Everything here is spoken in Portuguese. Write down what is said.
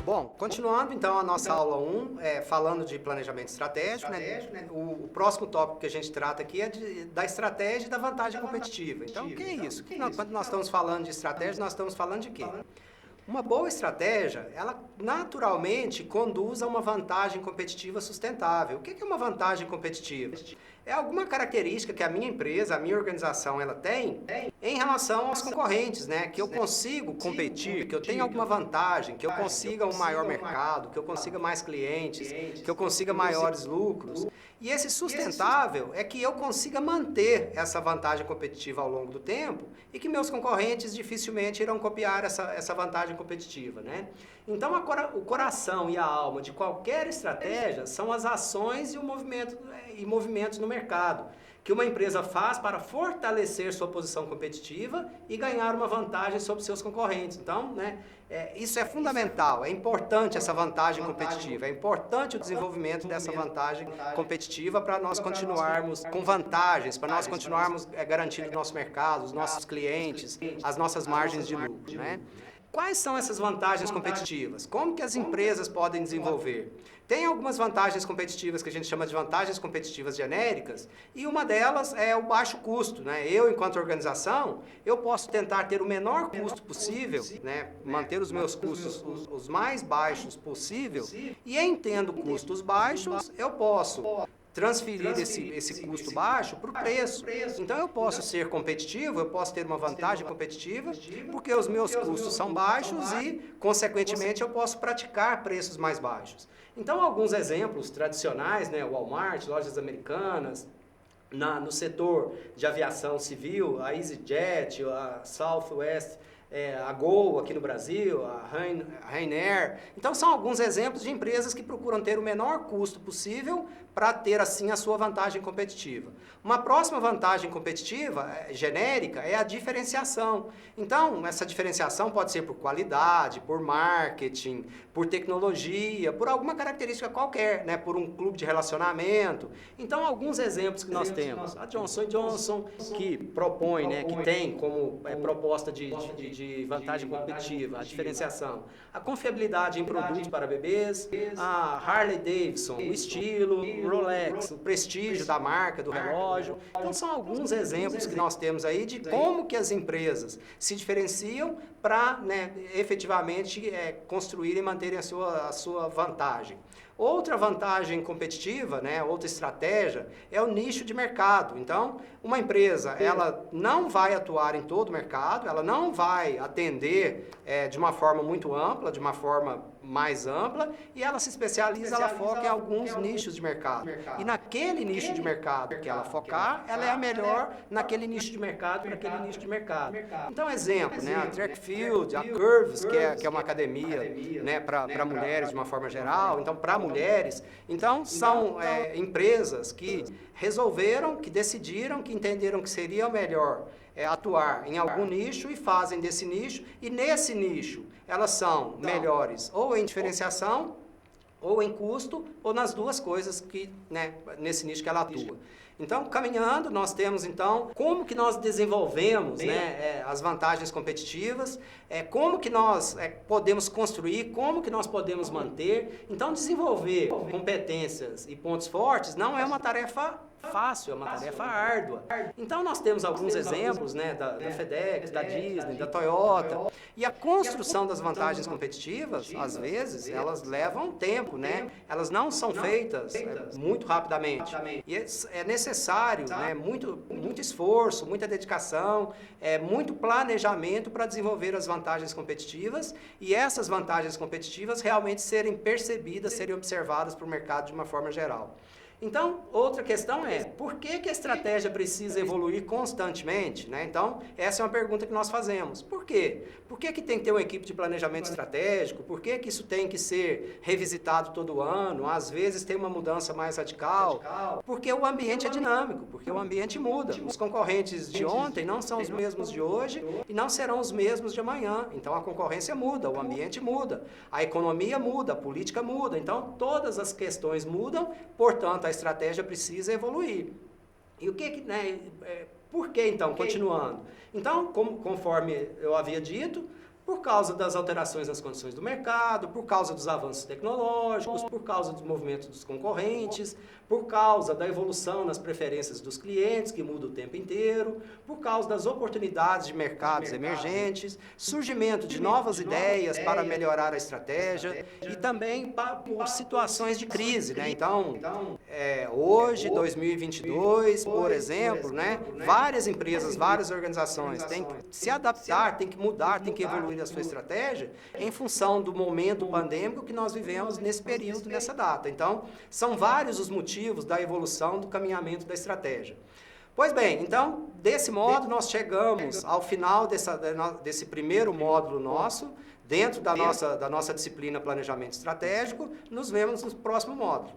Bom, continuando então a nossa aula 1, falando de planejamento estratégico, né? O próximo tópico que a gente trata aqui é da estratégia e da vantagem competitiva. Então, o que é isso? Quando nós estamos falando de estratégia, nós estamos falando de quê? Uma boa estratégia, ela naturalmente conduz a uma vantagem competitiva sustentável. O que é uma vantagem competitiva? É alguma característica que a minha empresa, a minha organização, ela tem em relação aos concorrentes, né? Que eu consigo competir, que eu tenho alguma vantagem, que eu consiga um maior mercado, que eu consiga mais clientes, que eu consiga maiores lucros. E esse sustentável é que eu consiga manter essa vantagem competitiva ao longo do tempo e que meus concorrentes dificilmente irão copiar essa vantagem competitiva, né? Então, o coração e a alma de qualquer estratégia são as ações e movimentos no mercado, que uma empresa faz para fortalecer sua posição competitiva e ganhar uma vantagem sobre seus concorrentes. Então, né, isso é fundamental, é importante essa vantagem competitiva, é importante o desenvolvimento dessa vantagem competitiva para nós continuarmos com vantagens, para nós continuarmos garantindo o nosso mercado, os nossos clientes, as nossas margens de lucro, né? Quais são essas vantagens competitivas? Como que as empresas podem desenvolver? Tem algumas vantagens competitivas que a gente chama de vantagens competitivas genéricas, e uma delas é o baixo custo, né? Eu, enquanto organização, eu posso tentar ter o menor custo possível, né? Manter os meus custos os mais baixos possível, e em tendo custos baixos, eu posso transferir esse custo baixo para o preço. Então eu posso ser competitivo, eu posso ter uma vantagem competitiva, porque os meus custos são baixos e, consequentemente, eu posso praticar preços mais baixos. Então, alguns exemplos tradicionais, né, Walmart, lojas americanas, no setor de aviação civil, a EasyJet, a Southwest, a Gol aqui no Brasil, a Ryanair. Então são alguns exemplos de empresas que procuram ter o menor custo possível para ter assim a sua vantagem competitiva. Uma próxima vantagem competitiva genérica é a diferenciação. Então essa diferenciação pode ser por qualidade, por marketing, por tecnologia, por alguma característica qualquer, né? Por um clube de relacionamento. Então alguns exemplos que nós temos, a Johnson & Johnson, que propõe, né, que tem como proposta de vantagem competitiva, a diferenciação, a confiabilidade em produtos para bebês, a Harley Davidson, o estilo, o Rolex, o prestígio da marca, do relógio. Então são alguns exemplos que nós temos aí de como que as empresas se diferenciam para, né, efetivamente construir e manterem a sua vantagem. Outra vantagem competitiva, né, outra estratégia, é o nicho de mercado. Então, uma empresa, ela não vai atuar em todo o mercado, ela não vai atender de uma forma muito ampla, de uma forma mais ampla, e ela se especializa, ela foca em alguns nichos de mercado. E naquele nicho de mercado que ela focar, ela é a melhor naquele nicho de mercado, para aquele nicho de mercado. Então, exemplo, né, a Trackfield, a Curves, que é uma academia, né, para mulheres de uma forma geral, então para mulheres. Então, são empresas que resolveram, que decidiram, que entenderam que seria melhor atuar em algum nicho e fazem desse nicho, e nesse nicho elas são melhores ou em diferenciação, ou em custo, ou nas duas coisas que, né, nesse nicho que ela atua. Então, caminhando, nós temos, então, como que nós desenvolvemos, né, as vantagens competitivas, como que nós podemos construir, como que nós podemos manter. Então, desenvolver competências e pontos fortes não é uma tarefa fácil, é uma tarefa árdua. Então, nós temos alguns exemplos, né, da FedEx, da Disney, da Toyota, e a construção das vantagens competitivas, às vezes, elas levam tempo, né? Elas não são feitas muito rapidamente. E é necessário, né, muito esforço, muita dedicação, muito planejamento para desenvolver as vantagens competitivas, e essas vantagens competitivas realmente serem percebidas, serem observadas para o mercado de uma forma geral. Então, outra questão é, por que a estratégia precisa evoluir constantemente, né? Então, essa é uma pergunta que nós fazemos. Por quê? Por que tem que ter uma equipe de planejamento estratégico? Por que isso tem que ser revisitado todo ano? Às vezes tem uma mudança mais radical? Porque o ambiente é dinâmico, porque o ambiente muda. Os concorrentes de ontem não são os mesmos de hoje e não serão os mesmos de amanhã. Então, a concorrência muda, o ambiente muda, a economia muda, a política muda. Então, todas as questões mudam, portanto, a estratégia precisa evoluir. E por que então, continuando? Então, conforme eu havia dito, Por causa das alterações nas condições do mercado, por causa dos avanços tecnológicos, por causa dos movimentos dos concorrentes, por causa da evolução nas preferências dos clientes, que muda o tempo inteiro, por causa das oportunidades de mercados emergentes, surgimento de novas ideias para melhorar a estratégia e também por situações de crise, né? Então, hoje, 2022, por exemplo, né, várias empresas, várias organizações têm que se adaptar, têm que mudar, têm que evoluir a sua estratégia em função do momento pandêmico que nós vivemos nesse período, nessa data. Então, são vários os motivos da evolução do caminhamento da estratégia. Pois bem, então, desse modo, nós chegamos ao final desse primeiro módulo nosso, dentro da nossa disciplina Planejamento Estratégico. Nos vemos no próximo módulo.